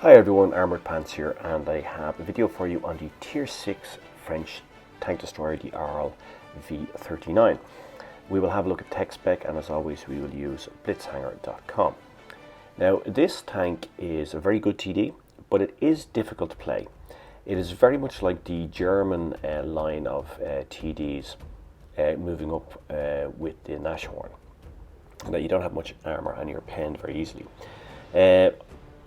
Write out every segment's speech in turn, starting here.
Hi everyone, Armoured Pants here, and I have a video for you on the Tier 6 French tank destroyer, the ARL V39. We will have a look at tech spec, and as always we will use blitzhanger.com. Now this tank is a very good TD, but it is difficult to play. It is very much like the German line of TDs moving up with the Nashorn, that you don't have much armour and you're penned very easily.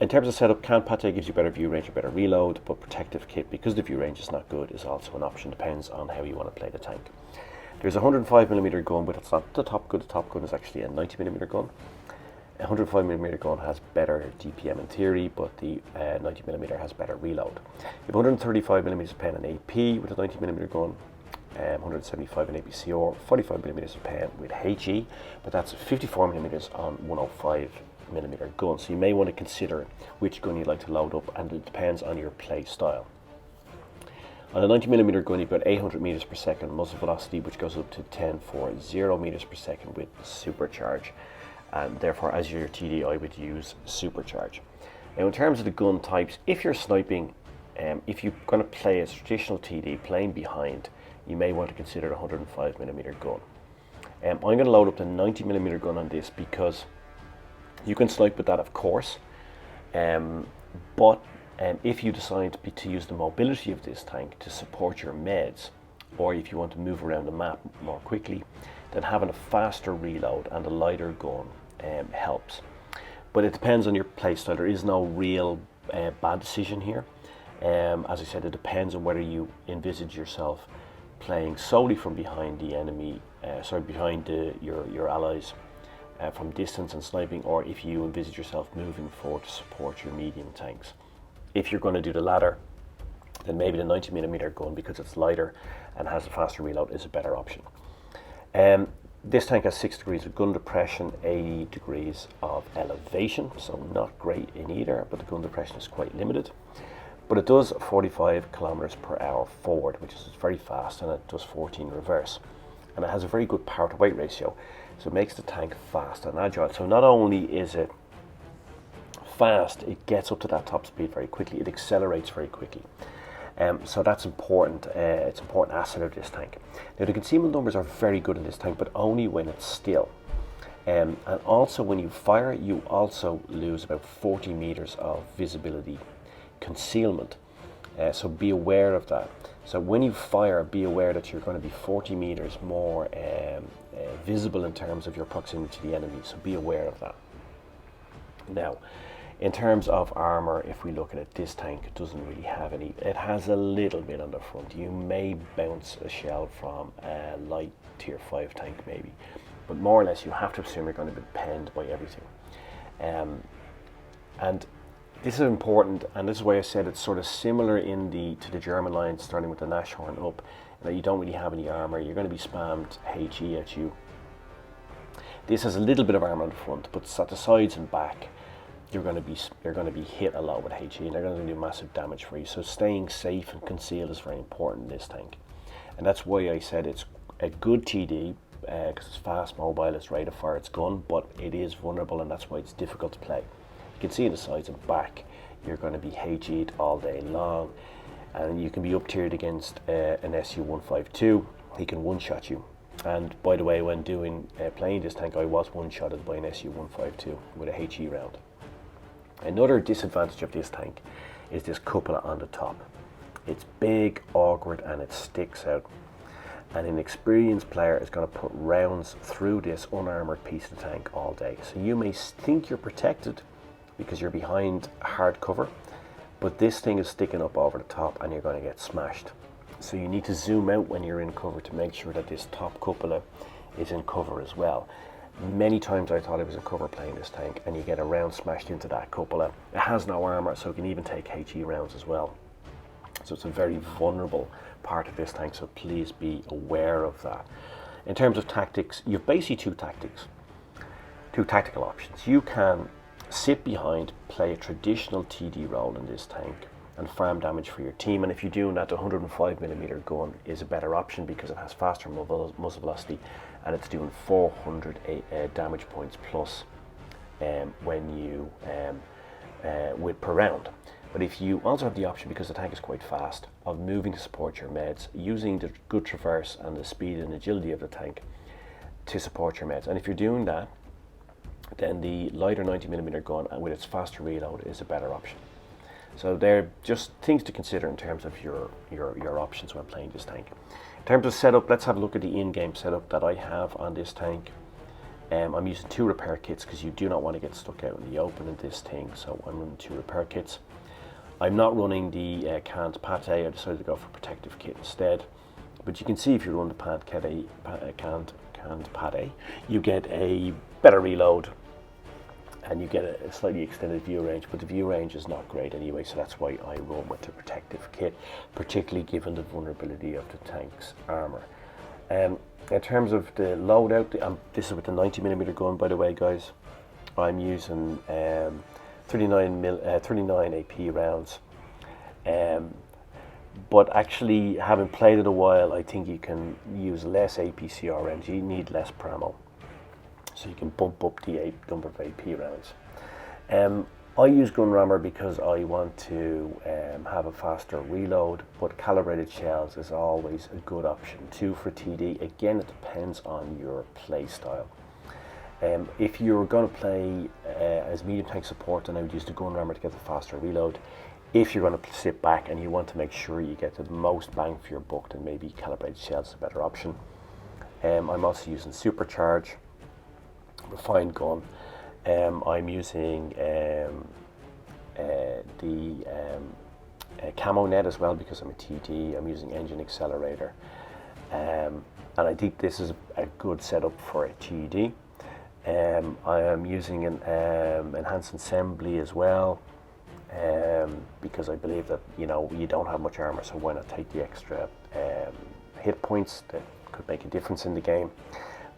In terms of setup, Can Pate gives you better view range and better reload, but protective kit, because the view range is not good, is also an option. Depends on how you want to play the tank. There's a 105mm gun, but it's not the top gun. The top gun is actually a 90mm gun. A 105mm gun has better DPM in theory, but the 90mm has better reload. You have 135mm pen and AP with a 90mm gun, 175 in APCR, 45mm pen with HE, but that's 54mm on 105mm gun, so you may want to consider which gun you'd like to load up, and it depends on your play style. On a 90mm gun, you've got 800 meters per second muzzle velocity, which goes up to 1040 meters per second with supercharge, and therefore as your TD I would use supercharge. Now in terms of the gun types, if you're sniping, if you're going to play a traditional TD playing behind, you may want to consider a 105mm gun. I'm going to load up the 90mm gun on this because you can snipe with that, of course, but if you decide to use the mobility of this tank to support your meds, or if you want to move around the map more quickly, then having a faster reload and a lighter gun helps. But it depends on your playstyle. There is no real bad decision here. As I said, it depends on whether you envisage yourself playing solely from behind the enemy, behind your allies, from distance and sniping, or if you envisage yourself moving forward to support your medium tanks. If you're going to do the latter, then maybe the 90mm gun, because it's lighter and has a faster reload, is a better option. This tank has 6 degrees of gun depression, 80 degrees of elevation, so not great in either, but the gun depression is quite limited. But it does 45 kilometers per hour forward, which is very fast, and it does 14 reverse. And it has a very good power to weight ratio, so it makes the tank fast and agile. So not only is it fast, it gets up to that top speed very quickly, it accelerates very quickly. So that's important. It's an important asset of this tank. Now the concealment numbers are very good in this tank, but only when it's still. And also when you fire, you also lose about 40 meters of visibility concealment. So be aware of that. So when you fire, be aware that you're going to be 40 meters more visible in terms of your proximity to the enemy, so be aware of that. Now, in terms of armor, if we look at it, this tank doesn't really have any. It has a little bit on the front. You may bounce a shell from a light tier 5 tank maybe, but more or less you have to assume you're going to be penned by everything. And this is important, and this is why I said it's sort of similar to the German line, starting with the Nashorn up, that you don't really have any armor. You're going to be spammed HE at you. This has a little bit of armor on the front, but at the sides and back, you're going to be hit a lot with HE, and they're going to do massive damage for you. So staying safe and concealed is very important in this tank, and that's why I said it's a good TD, because it's fast, mobile, it's ready to fire its gun, but it is vulnerable, and that's why it's difficult to play. You can see in the sides and back, you're going to be HE'd all day long, and you can be up tiered against an SU-152. He can one-shot you. And by the way, when playing this tank, I was one-shotted by an SU-152 with a HE round. Another disadvantage of this tank is this cupola on the top. It's big, awkward, and it sticks out. And an experienced player is going to put rounds through this unarmored piece of the tank all day. So you may think you're protected because you're behind hard cover, but this thing is sticking up over the top and you're going to get smashed. So you need to zoom out when you're in cover to make sure that this top cupola is in cover as well. Many times I thought I was in cover playing this tank, and you get a round smashed into that cupola. It has no armor, so it can even take HE rounds as well. So it's a very vulnerable part of this tank, so please be aware of that. In terms of tactics, you've basically two tactical options. You can sit behind, play a traditional TD role in this tank, and farm damage for your team. And if you're doing that, the 105mm gun is a better option because it has faster muzzle velocity, and it's doing 400 damage points plus when you with per round. But if you also have the option, because the tank is quite fast, of moving to support your meds, using the good traverse and the speed and agility of the tank to support your meds. And if you're doing that, then the lighter 90mm gun with its faster reload is a better option. So they're just things to consider in terms of your options when playing this tank. In terms of setup, let's have a look at the in-game setup that I have on this tank. I'm using 2 repair kits because you do not want to get stuck out in the open in this thing, so I'm running 2 repair kits. I'm not running the canned pate. I decided to go for protective kit instead. But you can see if you run the canned pate, you get a better reload and you get a slightly extended view range, but the view range is not great anyway, so that's why I run with the protective kit, particularly given the vulnerability of the tank's armour. In terms of the loadout, this is with the 90mm gun, by the way, guys. I'm using 39 AP rounds, but actually, having played it a while, I think you can use less APCR rounds. You need less ammo, so you can bump up the number of AP rounds. I use gun rammer because I want to have a faster reload, but calibrated shells is always a good option too for TD. Again, it depends on your play style. If you're going to play as medium tank support, then I would use the gun rammer to get the faster reload. If you're going to sit back and you want to make sure you get the most bang for your buck, then maybe calibrated shells is a better option. I'm also using supercharge, refined gun. I'm using the camo net as well because I'm a TD. I'm using engine accelerator, and I think this is a good setup for a TD. I am using an enhanced assembly as well, because I believe that you don't have much armor, so why not take the extra hit points that could make a difference in the game.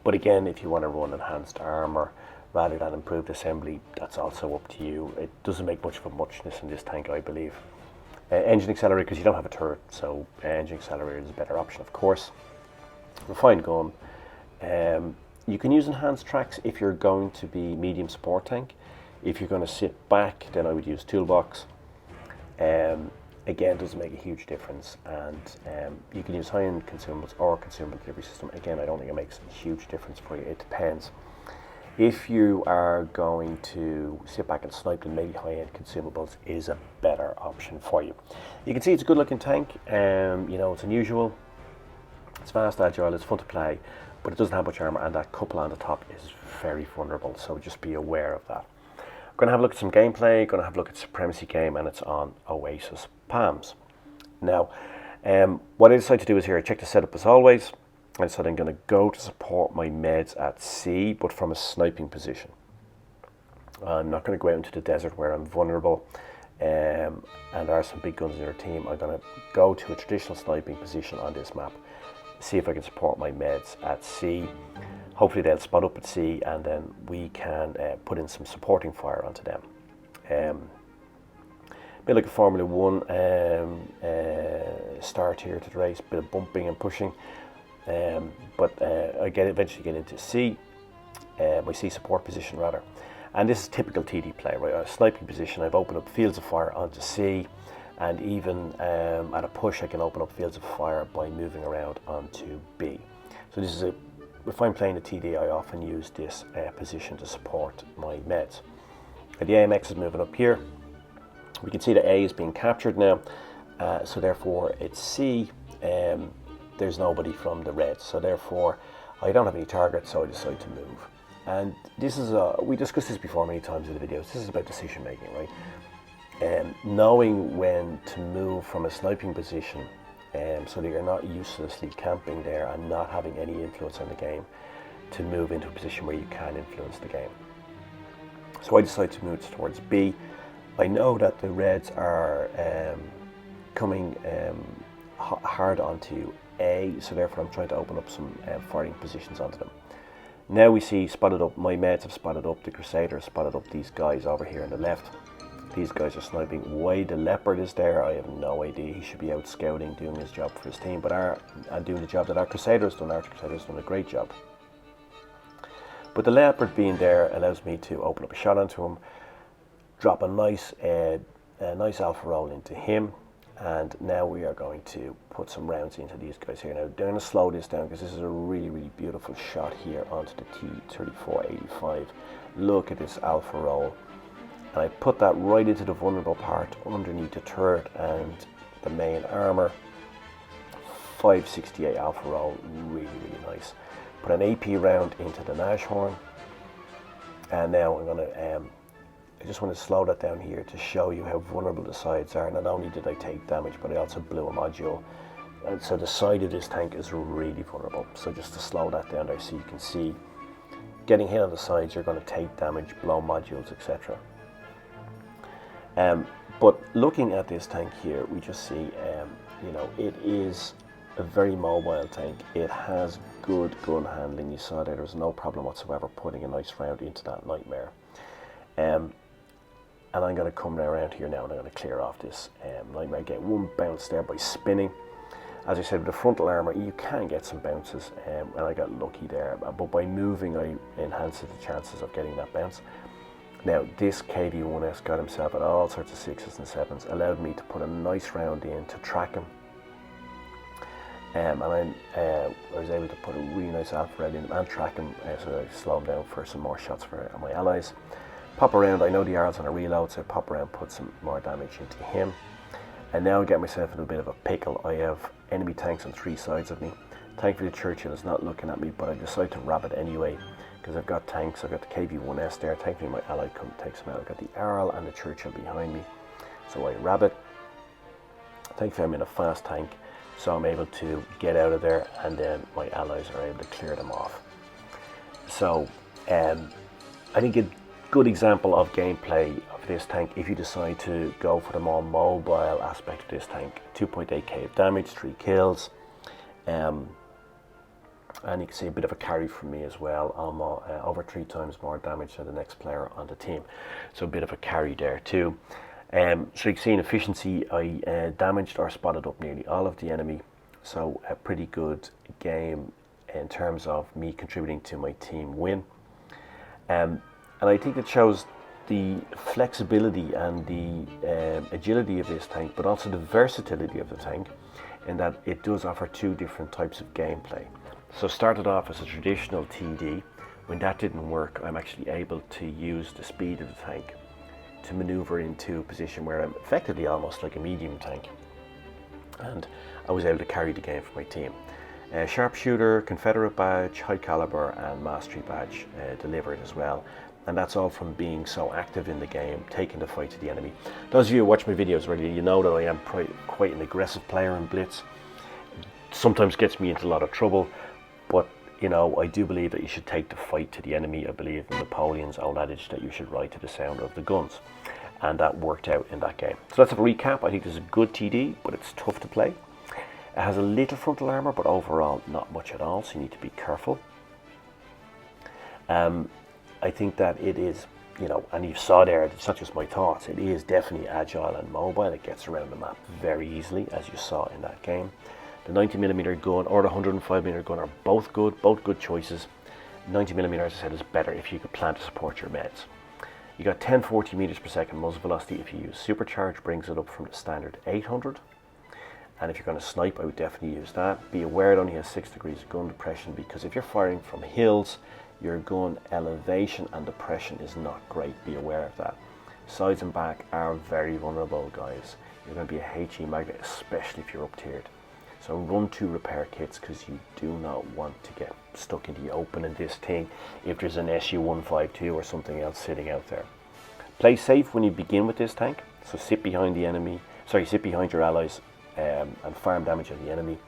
But again, if you want to run enhanced armor rather than improved assembly, that's also up to you. It doesn't make much of a muchness in this tank, I believe. Engine accelerator, because you don't have a turret, so engine accelerator is a better option, of course. Refined gun. You can use enhanced tracks if you're going to be medium support tank. If you're going to sit back, then I would use toolbox. Again, doesn't make a huge difference, and you can use high-end consumables or consumable delivery system. Again, I don't think it makes a huge difference for you. It depends. If you are going to sit back and snipe, then maybe high-end consumables is a better option for you. You can see it's a good-looking tank. It's unusual. It's fast, agile, it's fun to play, but it doesn't have much armor, and that couple on the top is very vulnerable. So just be aware of that. Going to have a look at some gameplay, going to have a look at Supremacy game, and it's on Oasis Palms. Now, what I decided to do is here, I check the setup as always. I decided I'm going to go to support my meds at sea, but from a sniping position. I'm not going to go out into the desert where I'm vulnerable, and there are some big guns in your team. I'm going to go to a traditional sniping position on this map, see if I can support my meds at sea. Hopefully they'll spot up at sea, and then we can put in some supporting fire onto them. A bit like a Formula 1 start here to the race, bit of bumping and pushing. But I eventually get into sea, my sea support position rather. And this is typical TD play, right? A sniping position, I've opened up fields of fire onto sea, and even at a push I can open up fields of fire by moving around onto B. So this is if I'm playing the TD, I often use this position to support my meds. The AMX is moving up here. We can see the A is being captured now, so therefore it's C. There's nobody from the red, so therefore I don't have any targets, so I decide to move. And this is we discussed this before many times in the videos. This is about decision making, right? Knowing when to move from a sniping position, so that you're not uselessly camping there and not having any influence on the game, to move into a position where you can influence the game. So I decide to move towards B. I know that the reds are coming hard onto A, so therefore I'm trying to open up some firing positions onto them. Now we see spotted up, my mates have spotted up, the Crusaders spotted up these guys over here on the left. These guys are sniping. Why the Leopard is there, I have no idea. He should be out scouting, doing his job for his team, but doing the job that our Crusaders done. Our Crusaders done a great job. But the Leopard being there allows me to open up a shot onto him. drop a nice alpha roll into him, and now we are going to put some rounds into these guys here. Now they're going to slow this down because this is a really beautiful shot here onto the T-3485. Look at this alpha roll, and I put that right into the vulnerable part underneath the turret and the main armor. 568 alpha roll, really nice. Put an AP round into the Nashorn, and now I'm going to I just want to slow that down here to show you how vulnerable the sides are. Not only did I take damage, but I also blew a module, and so the side of this tank is really vulnerable. So just to slow that down there so you can see, getting hit on the sides, you're going to take damage, blow modules, etc. But looking at this tank here, we just see, you know, it is a very mobile tank. It has good gun handling. You saw there was no problem whatsoever putting a nice round into that Nightmare. And I'm going to come around here now and I'm going to clear off this Nightmare. Get one bounce there by spinning. As I said, with the frontal armor, you can get some bounces, and I got lucky there. But by moving, I enhanced the chances of getting that bounce. Now, this KV-1S got himself at all sorts of 6s and 7s, allowed me to put a nice round in to track him. And I was able to put a really nice alpha round in him and track him, so I slow him down for some more shots for my allies. Pop around, I know the ARL's on a reload, so I pop around, put some more damage into him. And now I get myself in a bit of a pickle. I have enemy tanks on 3 sides of me. Thankfully the Churchill is not looking at me, but I decide to wrap it anyway, because I've got tanks. I've got the KV-1S there. Thankfully my ally come takes them out. I've got the ARL and the Churchill behind me, so I wrap it. Thankfully I'm in a fast tank, so I'm able to get out of there, and then my allies are able to clear them off. So I think a good example of gameplay of this tank, if you decide to go for the more mobile aspect of this tank, 2.8k of damage, 3 kills, and you can see a bit of a carry from me as well, almost over 3 times more damage than the next player on the team, so a bit of a carry there too. So you can see in efficiency, I damaged or spotted up nearly all of the enemy, so a pretty good game in terms of me contributing to my team win. And I think it shows the flexibility and the agility of this tank, but also the versatility of the tank, in that it does offer 2 different types of gameplay. So started off as a traditional TD. When that didn't work, I'm actually able to use the speed of the tank to maneuver into a position where I'm effectively almost like a medium tank, and I was able to carry the game for my team. Sharpshooter, Confederate badge, high caliber and mastery badge delivered as well, and that's all from being so active in the game, taking the fight to the enemy. Those of you who watch my videos regularly, you know that I am quite an aggressive player in Blitz. Sometimes gets me into a lot of trouble, but you know, I do believe that you should take the fight to the enemy. I believe in Napoleon's old adage that you should ride to the sound of the guns, and that worked out in that game. So let's have a recap. I think this is a good TD, but it's tough to play. It has a little frontal armor, but overall not much at all, so you need to be careful. I think that it is, you know, and you saw there, it's not just my thoughts, it is definitely agile and mobile. It gets around the map very easily, as you saw in that game. The 90mm gun or the 105mm gun are both good choices. 90mm, as I said, is better if you could plan to support your meds. You got 1040 meters per second muzzle velocity. If you use supercharge, brings it up from the standard 800. And if you're going to snipe, I would definitely use that. Be aware it only has 6 degrees of gun depression, because if you're firing from hills, your gun elevation and depression is not great. Be aware of that. Sides and back are very vulnerable, guys. You're going to be a HE magnet, especially if you're up tiered. So run 2 repair kits, because you do not want to get stuck in the open in this thing if there's an SU-152 or something else sitting out there. Play safe when you begin with this tank, so sit behind the enemy, sit behind your allies and farm damage on the enemy.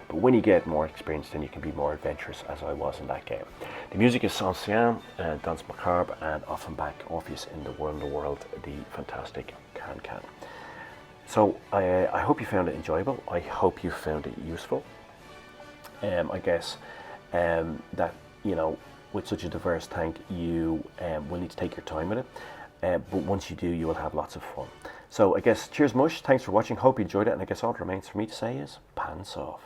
But when you get more experience, then you can be more adventurous, as I was in that game. The music is Saint-Cyr, Danse Macabre, and Offenbach, Orpheus in the World, the fantastic Can-Can. So I hope you found it enjoyable. I hope you found it useful. I guess that, you know, with such a diverse tank, you will need to take your time with it. But once you do, you will have lots of fun. So I guess, cheers Mush, thanks for watching, hope you enjoyed it, and I guess all that remains for me to say is pants off.